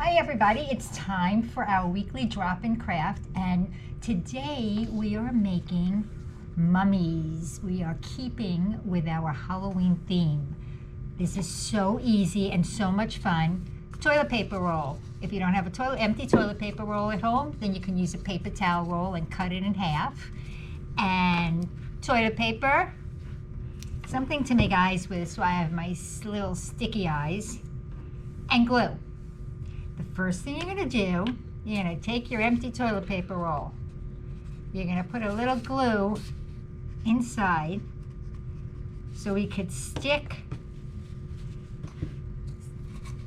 Hi everybody, it's time for our weekly drop-in craft, and today we are making mummies. We are keeping with our Halloween theme. This is so easy and so much fun. Toilet paper roll. If you don't have a empty toilet paper roll at home, then you can use a paper towel roll and cut it in half. And toilet paper, something to make eyes with, so I have my little sticky eyes, and glue. The first thing you're going to do, you're going to take your empty toilet paper roll. You're going to put a little glue inside so we could stick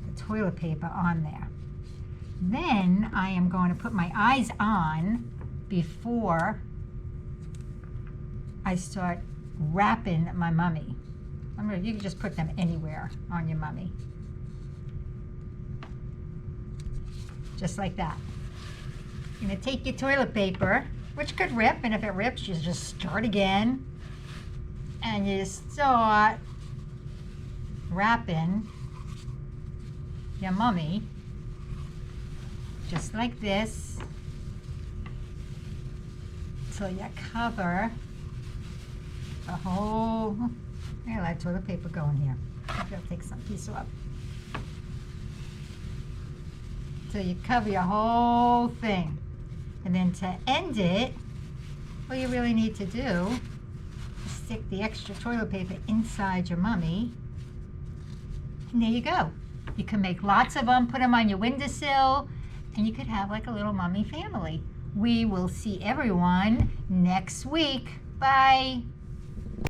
the toilet paper on there. Then I am going to put my eyes on before I start wrapping my mummy. You can just put them anywhere on your mummy. Just like that. You're going to take your toilet paper, which could rip, and if it rips, you just start again. And you start wrapping your mummy, just like this, until you cover the whole, I got a lot of toilet paper going here. Maybe I'll take some piece off. So you cover your whole thing. And then to end it, all you really need to do is stick the extra toilet paper inside your mummy. And there you go. You can make lots of them, put them on your windowsill, and you could have like a little mummy family. We will see everyone next week. Bye.